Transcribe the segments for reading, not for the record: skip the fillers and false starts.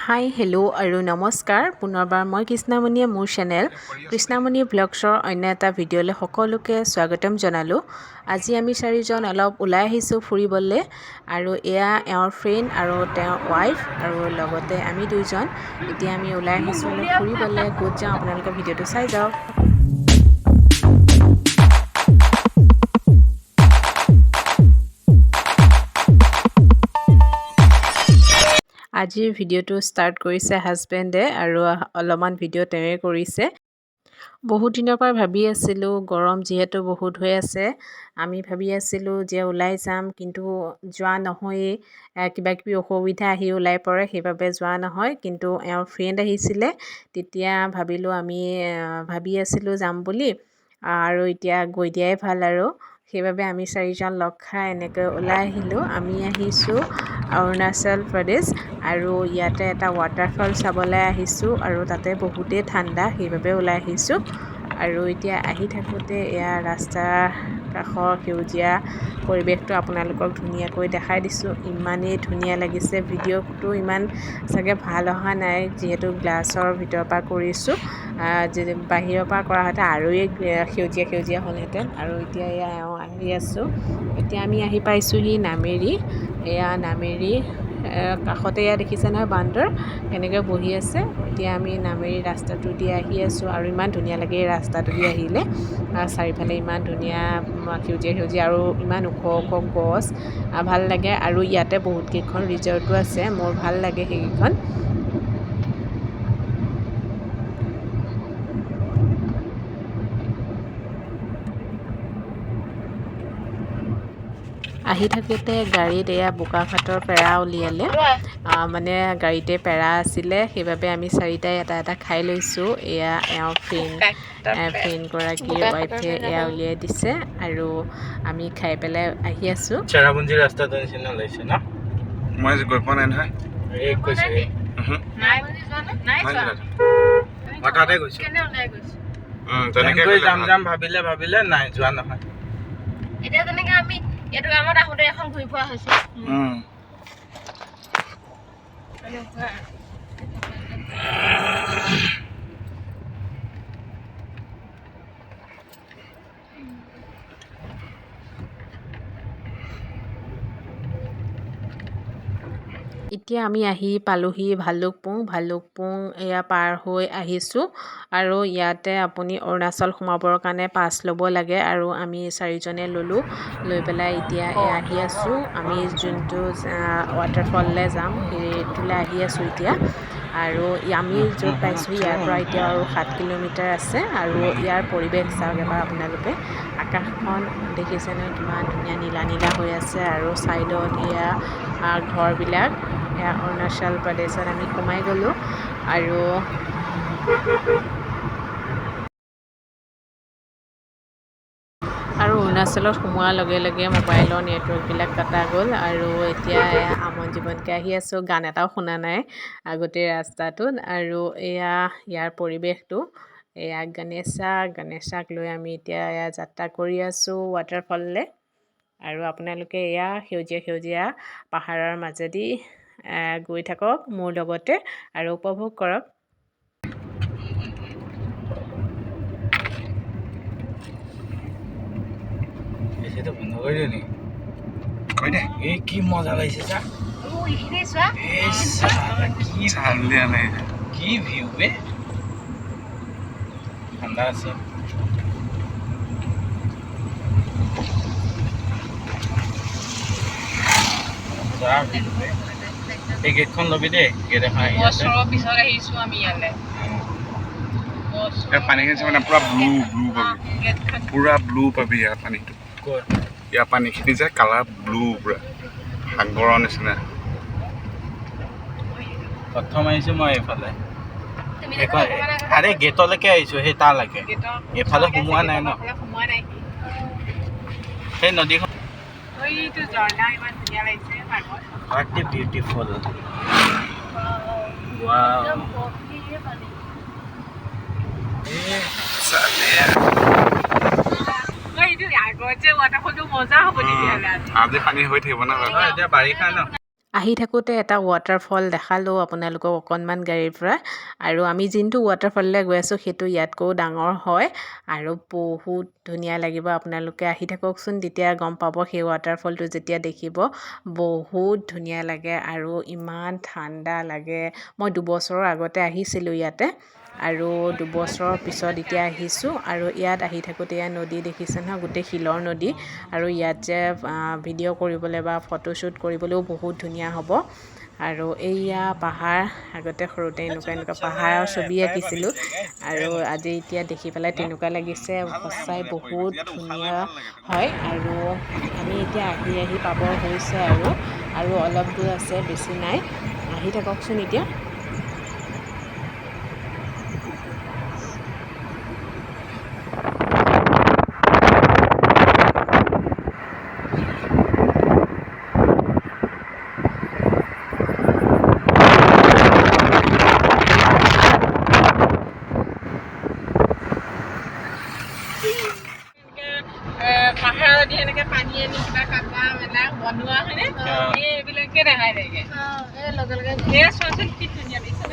Hi hello' আৰু নমস্কাৰ পুনৰবাৰ মই কৃষ্ণামণিয়ে মোৰ চেনেল কৃষ্ণামণি ব্লগছৰ অন্য এটা ভিডিঅ'লৈ সকলোকে স্বাগতম জনালোঁ। আজি আমি চাৰিজন অলপ ওলাই আহিছোঁ ফুৰিবলৈ আৰু এয়া এওঁৰ ফ্ৰেণ্ড আৰু তেওঁৰ ৱাইফ আৰু লগতে আমি দুজন এতিয়া আমি ওলাই আহিছোঁ অলপ ফুৰিবলৈ। ক'ত যাওঁ আপোনালোকে ভিডিঅ'টো চাই যাওক। আজিৰ ভিডিঅ'টো ষ্টাৰ্ট কৰিছে হাজবেণ্ডে আৰু অলপমান ভিডিঅ' তেওঁৱে কৰিছে। বহুত দিনৰ পৰা ভাবি আছিলোঁ, গৰম যিহেতু বহুত হৈ আছে, আমি ভাবি আছিলোঁ যে ওলাই যাম, কিন্তু যোৱা নহয়েই। কিবা কিবি অসুবিধা আহি ওলাই পৰে, সেইবাবে যোৱা নহয়। কিন্তু এওঁৰ ফ্ৰেণ্ড আহিছিলে, তেতিয়া ভাবিলোঁ আমি ভাবি আছিলোঁ যাম বুলি, আৰু এতিয়া গৈ দিয়াই ভাল আৰু সেইবাবে আমি চাৰিজন লগ খাই এনেকৈ ওলাই আহিলোঁ। আমি আহিছোঁ অৰুণাচল প্ৰদেশ আৰু ইয়াতে এটা ৱাটাৰফল চাবলৈ আহিছোঁ আৰু তাতে বহুতেই ঠাণ্ডা, সেইবাবে ওলাই আহিছোঁ। আৰু এতিয়া আহি থাকোঁতে এয়া ৰাস্তাৰ কাষৰ সেউজীয়া পৰিৱেশটো আপোনালোকক ধুনীয়াকৈ দেখাই দিছোঁ। ইমানেই ধুনীয়া লাগিছে। ভিডিঅ'টো ইমান চাগে ভাল অহা নাই, যিহেতু গ্লাছৰ ভিতৰৰ পৰা কৰিছোঁ। বাহিৰৰ পৰা কৰা হেঁতেন আৰুৱেই সেউজীয়া সেউজীয়া হ'লহেঁতেন। আৰু এতিয়া এয়া এওঁ আহি আছোঁ। এতিয়া আমি আহি পাইছোঁহি নামেৰি। এয়া নামেৰি কাষতে এয়া দেখিছে নহয় বান্দৰ কেনেকৈ বহি আছে। এতিয়া আমি নামেৰি ৰাস্তাটো দি আহি আছোঁ আৰু ইমান ধুনীয়া লাগে এই ৰাস্তাটো দি আহিলে। চাৰিওফালে ইমান ধুনীয়া সেউজীয়া সেউজীয়া আৰু ইমান ওখ ওখ গছ, ভাল লাগে। আৰু ইয়াতে বহুত কেইখন ৰিজৰ্টো আছে, মোৰ ভাল লাগে সেইকেইখন। আহি থাকোঁতে গাড়ীত এয়া বোকাখাটৰ পেৰা উলিয়ালে, মানে গাড়ীতে পেৰা আছিলে, সেইবাবে আমি চাৰিটাই এটা এটা খাই লৈছোঁ। এয়া এওঁৰ ফ্ৰেণ্ডগৰাকীৰ ৱাইফে এয়া উলিয়াই দিছে আৰু আমি খাই পেলাই আহি আছোঁ। চেৰাপুঞ্জী ৰাস্তাটো নিচিনা লাগিছে ন? মই গৈ পোৱা নাই নহয়। এই কৈছে মই তাতে গৈছোঁ। তেনেকৈ যাম ভাবিলে নাই যোৱা নহয়। এতিয়া তেনেকৈ আমি এইটো কামত আহোঁতে এখন ঘূৰি ফুৰা হৈছে। এতিয়া আমি আহি পালোহি ভালুকপুং এয়া পাৰ হৈ আহিছোঁ। আৰু ইয়াতে আপুনি অৰুণাচল সোমাবৰ কাৰণে পাছ ল'ব লাগে, আৰু আমি চাৰিজনে ল'লোঁ। লৈ পেলাই এতিয়া আহি আছোঁ। আমি যোনটো ৱাটাৰফললৈ যাম সেইটোলৈ আহি আছোঁ এতিয়া। আৰু আমি য'ত পাইছোঁ ইয়াৰ পৰা এতিয়া আৰু 7 কিলোমিটাৰ আছে। আৰু ইয়াৰ পৰিৱেশ চাওক এবাৰ আপোনালোকে। আকাশখন দেখিছে নহয় কিমান ধুনীয়া নীলা নীলা হৈ আছে, আৰু ছাইডত এয়া ঘৰবিলাক। এয়া অৰুণাচল প্ৰদেশত আমি সোমাই গ'লোঁ। আৰু অৰুণাচলত সোমোৱাৰ লগে লগে মোবাইলৰ নেটৱৰ্কবিলাক কটা গ'ল। আৰু এতিয়া আমন জীৱনকৈ আহি আছোঁ, গান এটাও শুনা নাই গোটেই ৰাস্তাটোত। আৰু এয়া ইয়াৰ পৰিৱেশটো, এয়া গণেশক লৈ আমি এতিয়া যাত্ৰা কৰি আছোঁ ৱাটাৰফললৈ। আৰু আপোনালোকে এয়া সেউজীয়া সেউজীয়া পাহাৰৰ মাজেদি গৈ থাকক মোৰ লগতে আৰু উপভোগ কৰক। বন্ধ কৰি দিওঁ নেকি? কৈ দে। এই কি মজা লাগিছে চা। কি ভিউ বে, ঠাণ্ডা আছে। এই গেটখন ল'বি দেই। গেট এখন পিছত আহিছোঁ আমি ইয়ালৈ। পানীখিনি মানে পুৰা ব্লু পাবি, পুৰা ব্লু পাবি ইয়াৰ পানীটো। ইয়াৰ পানীখিনি যে কালাৰ ব্লু, পুৰা সাগৰৰ নিচিনা। প্ৰথম আহিছোঁ মই এইফালে, আৰে গেটলৈকে আহিছোঁ, সেই তালৈকে। এইফালে সোমোৱা নাই ন, সেই নদীখন। বিউটিফুল। আজি পানী হৈ থাকিব না, এতিয়া বাৰিষা ন। আহি থাকোঁতে এটা ৱাটাৰফল দেখালোঁ আপোনালোকক অকণমান গাড়ীৰ পৰা আৰু আমি যোনটো ৱাটাৰফললৈ গৈ আছোঁ সেইটো ইয়াতকৈও ডাঙৰ হয় আৰু বহুত ধুনীয়া লাগিব আপোনালোকে আহি থাককচোন তেতিয়া গম পাব সেই ৱাটাৰফলটো যেতিয়া দেখিব বহুত ধুনীয়া লাগে আৰু ইমান ঠাণ্ডা লাগে মই 2 বছৰৰ আগতে আহিছিলোঁ ইয়াতে আৰু 2 বছৰৰ পিছত এতিয়া আহিছোঁ আৰু ইয়াত আহি থাকোঁতে ইয়াত নদী দেখিছে নহয় গোটেই শিলৰ নদী আৰু ইয়াত যে ভিডিঅ' কৰিবলৈ বা ফটোশ্বুট কৰিবলৈও বহুত ধুনীয়া হ'ব আৰু এইয়া পাহাৰ আগতে সৰুতে এনেকুৱা পাহাৰৰ ছবি আঁকিছিলোঁ আৰু আজি এতিয়া দেখি পেলাই তেনেকুৱা লাগিছে সঁচাই বহুত ধুনীয়া হয় আৰু আমি এতিয়া আহি পাব হৈছে আৰু অলপ দূৰ আছে বেছি নাই আহি থাককচোন এতিয়া পাহাৰত এনেকে পানী আনি কিবা কাটা মেলা বনোৱা হয়নে এইবিলাকে দেখাই থাকে এই লগে লগে চোৱাচোন কি ধুনীয়া লাগিছে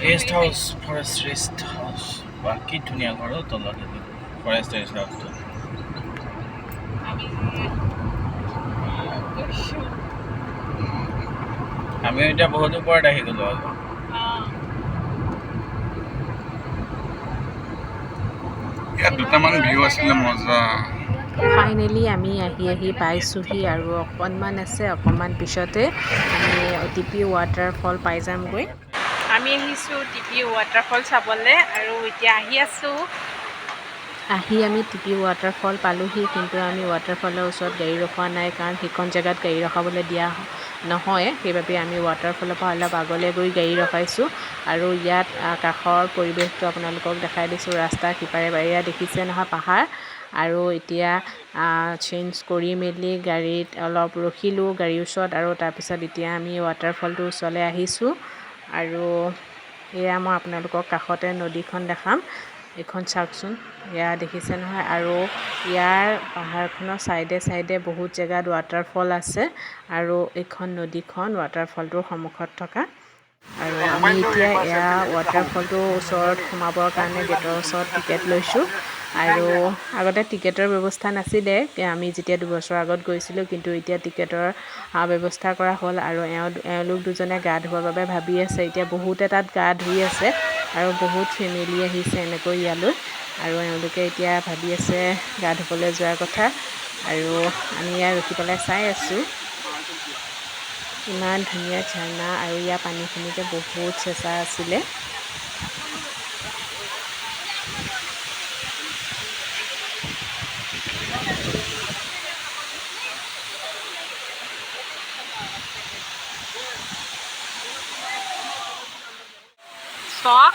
rest house forest rest house বা কি ধুনীয়া ঘৰ তলত ফৰেষ্ট ৰেষ্ট হাউচটো আমি এতিয়া বহুত ওপৰত আহি গ'লো আকৌ ইয়াত দুটামান ভিউ আছিলে মজা ফাইনেলি আমি আহি পাইছোঁহি আৰু অকণমান আছে অকণমান পিছতে আমি টিপি ৱাটাৰফল পাই যামগৈ আমি আহিছোঁ টিপি ৱাটাৰফল চাবলৈ আৰু এতিয়া আমি টিপি ৱাটাৰফল পালোহি কিন্তু আমি ৱাটাৰফলৰ ওচৰত গাড়ী ৰখোৱা নাই কাৰণ সেইখন জেগাত গাড়ী ৰখাবলৈ দিয়া নহয় সেইবাবে আমি ৱাটাৰফলৰ পৰা অলপ আগলৈ গৈ গাড়ী ৰখাইছোঁ আৰু ইয়াত কাষৰ পৰিৱেশটো আপোনালোকক দেখাই দিছোঁ ৰাস্তা সিপাৰে এয়া দেখিছে নহয় পাহাৰ আৰু এতিয়া চেঞ্জ কৰি মেলি গাড়ীত অলপ ৰখিলোঁ গাড়ীৰ ওচৰত আৰু তাৰপিছত এতিয়া আমি ৱাটাৰফলটোৰ ওচৰলৈ আহিছোঁ আৰু এয়া মই আপোনালোকক কাষতে নদীখন দেখাম এইখন চাওকচোন এয়া দেখিছে নহয় আৰু ইয়াৰ পাহাৰখনৰ চাইডে বহুত জেগাত ৱাটাৰফল আছে আৰু এইখন নদীখন ৱাটাৰফলটোৰ সন্মুখত থকা আৰু আমি এতিয়া এয়া ৱাটাৰফলটোৰ ওচৰত সোমাবৰ কাৰণে গেটৰ ওচৰত টিকেট লৈছোঁ আৰু আগতে টিকেটৰ ব্যৱস্থা নাছিলে আমি যেতিয়া 2 বছৰ আগত গৈছিলোঁ কিন্তু এতিয়া টিকেটৰ ব্যৱস্থা কৰা হ'ল আৰু এওঁলোক দুজনে গা ধুবৰ বাবে ভাবি আছে এতিয়া বহুতে তাত গা ধুই আছে আৰু বহুত ফেমিলি আহিছে এনেকৈ ইয়ালৈ আৰু এওঁলোকে এতিয়া ভাবি আছে গা ধুবলৈ যোৱাৰ কথা আৰু আমি ইয়াত ৰখি পেলাই চাই আছোঁ ইমান ধুনীয়া ঝৰ্ণা আৰু ইয়াৰ পানীখিনি যে বহুত চেঁচা আছিলে Stop.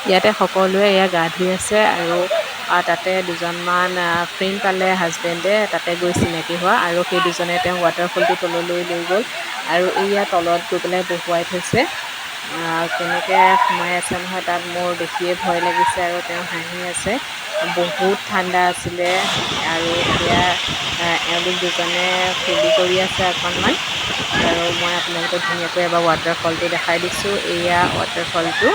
ইয়াতে সকলোৱে এয়া গা ধুই আছে আৰু তাতে দুজনমান ফ্ৰেণ্ড পালে হাজবেণ্ডে তাতে গৈ চিনাকি হোৱা আৰু সেই দুজনে তেওঁ ৱাটাৰফলটো তললৈ লৈ গ'ল আৰু এয়া তলত গৈ পেলাই বহুৱাই থৈছে কেনেকৈ সোমাই আছে নহয় তাত মোৰ দেখিয়ে ভয় লাগিছে আৰু তেওঁ হাঁহি আছে বহুত ঠাণ্ডা আছিলে আৰু এতিয়া এওঁলোক দুজনে ফূৰ্তি কৰি আছে অকণমান আৰু মই আপোনালোকক ধুনীয়াকৈ এবাৰ ৱাটাৰফলটো দেখাই দিছোঁ এয়া ৱাটাৰফলটো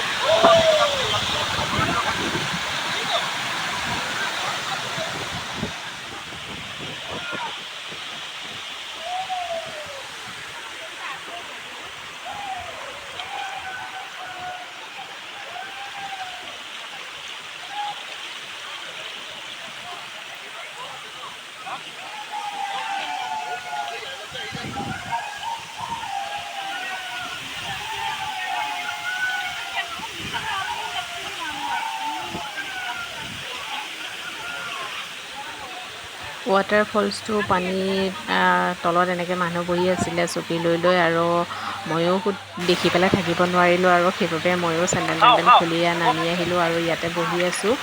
ৱাটাৰফলছটো পানীত তলত এনেকৈ মানুহ বহি আছিলে চকী লৈ লৈ, আৰু ময়ো দেখি পেলাই থাকিব নোৱাৰিলোঁ, আৰু সেইবাবে ময়ো চেণ্ডেল টেণ্ডেল খুলি নামি আহিলোঁ আৰু ইয়াতে বহি আছোঁ।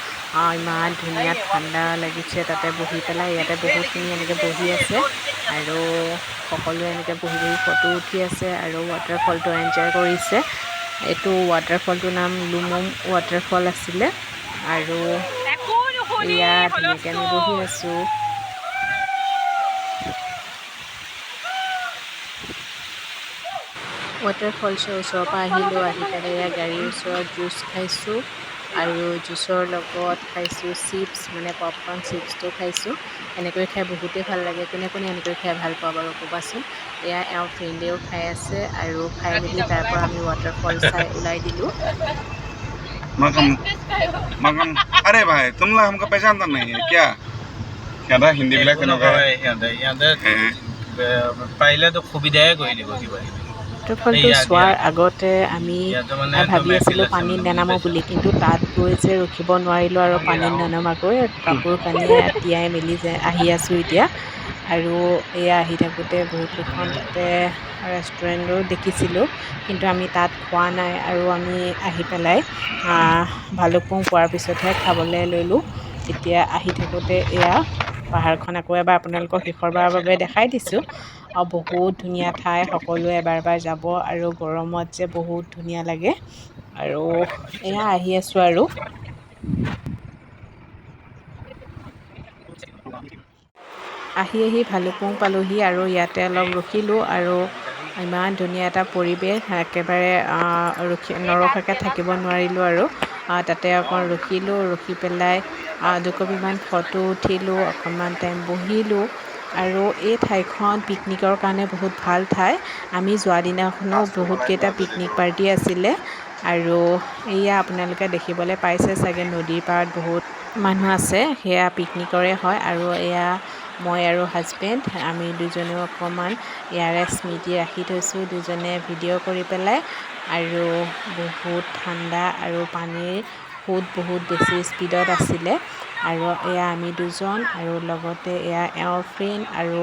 ইমান ধুনীয়া ঠাণ্ডা লাগিছে তাতে বহি পেলাই। ইয়াতে বহুতখিনি এনেকৈ বহি আছে আৰু সকলোৱে এনেকৈ বহি বহি ফটো উঠি আছে আৰু ৱাটাৰফলটো এনজয় কৰিছে। এইটো ৱাটাৰফলটোৰ নাম লুমুম ৱাটাৰফল আছিলে, আৰু ইয়াত ধুনীয়াকৈ আমি বহি আছোঁ। ৱাটাৰফলছৰ ওচৰৰ পৰা আহিলোঁ, আহি পেলাই ইয়াৰ গাড়ীৰ ওচৰত জুচ খাইছোঁ, আৰু জুচৰ লগত খাইছোঁ চিপছ, মানে পপকৰ্ণ চিপছটো খাইছোঁ। এনেকৈ খাই বহুতেই ভাল লাগে। কোনে কোনে এনেকৈ খাই ভাল পোৱা বাৰু ক'বাচোন। এয়া এওঁৰ ফ্ৰেণ্ডেও খাই আছে, আৰু খাই মেলি তাৰ পৰা আমি ৱাটাৰফল চাই ওলাই দিলোঁ। अरे भाई तुम लोग हमको पहचानता नहीं है क्या? সিহঁতে হিন্দী বিলাক তেনেকুৱা সিহঁতে পাৰিলেতো সুবিধাই কৰি দিব কিবা। ৱাটাৰফলটো চোৱাৰ আগতে আমি ভাবি আছিলোঁ পানীত নানামো বুলি, কিন্তু তাত গৈ যে ৰখিব নোৱাৰিলোঁ আৰু পানীত ননমাকৈ কাপোৰ কানিয়ে তিয়াই মেলি যে আহি আছোঁ এতিয়া। আৰু এয়া আহি থাকোঁতে বহুত কেইখন তাতে ৰেষ্টুৰেণ্টো দেখিছিলোঁ, কিন্তু আমি তাত খোৱা নাই, আৰু আমি আহি পেলাই ভালুকপুং পোৱাৰ পিছতহে খাবলৈ ল'লোঁ। এতিয়া আহি থাকোঁতে এয়া পাহাৰখন আকৌ এবাৰ আপোনালোকক শেষৰবাৰৰ বাবে দেখাই দিছোঁ। বহুত ধুনীয়া ঠাই, সকলোৱে এবাৰ এবাৰ যাব, আৰু গৰমত যে বহুত ধুনীয়া লাগে। আৰু এয়া আহি আছোঁ আৰু আহি ভালুকপুং পালোঁহি, আৰু ইয়াতে অলপ ৰখিলোঁ, আৰু ইমান ধুনীয়া এটা পৰিৱেশ, একেবাৰে নৰখাকৈ থাকিব নোৱাৰিলোঁ, আৰু তাতে অকণ ৰখিলোঁ, ৰখি পেলাই দুকপিমান ফটো উঠিলোঁ, অকণমান টাইম বহিলোঁ। আৰু এই ঠাইখন পিকনিকৰ কাৰণে বহুত ভাল ঠাই। আমি যোৱা দিনাখনো বহুতকেইটা পিকনিক পাৰ্টি আছিলে, আৰু এয়া আপোনালোকে দেখিবলৈ পাইছে চাগে নদীৰ পাৰত বহুত মানুহ আছে, সেয়া পিকনিকৰে হয়। আৰু এয়া মই আৰু হাজবেণ্ড, আমি দুজনেও অকণমান ইয়াৰে স্মৃতি ৰাখি থৈছোঁ, দুজনে ভিডিঅ' কৰি পেলাই। আৰু বহুত ঠাণ্ডা, আৰু পানীৰ সোঁত বহুত বেছি স্পীডত আছিলে। আৰু এয়া আমি দুজন, আৰু লগতে এয়া এওঁৰ ফ্ৰেণ্ড আৰু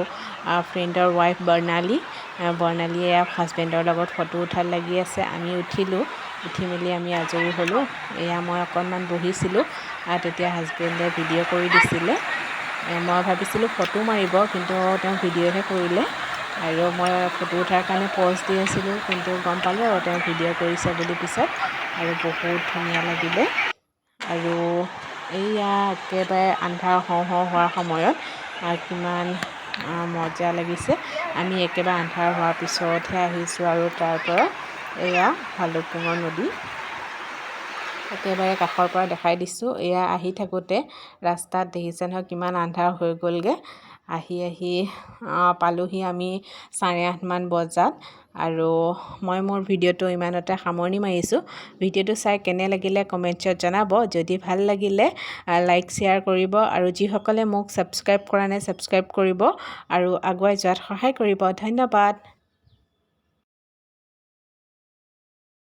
ফ্ৰেণ্ডৰ ৱাইফ বৰ্ণালী এয়া হাজবেণ্ডৰ লগত ফটো উঠাত লাগি আছে। আমি উঠিলোঁ, উঠি মেলি আমি আজৰি হ'লোঁ। এয়া মই অকণমান বহিছিলোঁ, তেতিয়া হাজবেণ্ডে ভিডিঅ' কৰি দিছিলে। মই ভাবিছিলোঁ ফটো মাৰিব, কিন্তু তেওঁ ভিডিঅ'হে কৰিলে, আৰু মই ফটো উঠাৰ কাৰণে প'জ দি আছিলোঁ, কিন্তু গম পালোঁ আৰু তেওঁ ভিডিঅ' কৰিছে বুলি পিছত। আৰু বহুত ধুনীয়া লাগিলে। আৰু এইয়া একেবাৰে আন্ধাৰ হওঁ হওঁ হোৱাৰ সময়ত কিমান মজা লাগিছে। আমি একেবাৰে আন্ধাৰ হোৱাৰ পিছতহে আহিছোঁ, আৰু তাৰ পৰা এয়া ভালুকপুঙৰ নদী একেবাৰে কাষৰ পৰা দেখাই দিছোঁ। এয়া আহি থাকোঁতে ৰাস্তাত দেখিছে নহয় কিমান আন্ধাৰ হৈ গ'লগৈ। আহি পালোঁহি আমি 8:30মান বজাত, আৰু মই মোৰ ভিডিঅ'টো ইমানতে সামৰণি মাৰিছোঁ। ভিডিঅ'টো চাই কেনে লাগিলে কমেণ্টছত জনাব। যদি ভাল লাগিলে লাইক শ্বেয়াৰ কৰিব, আৰু যিসকলে মোক ছাবস্ক্ৰাইব কৰা নাই ছাবস্ক্ৰাইব কৰিব, আৰু আগুৱাই যোৱাত সহায় কৰিব। ধন্যবাদ।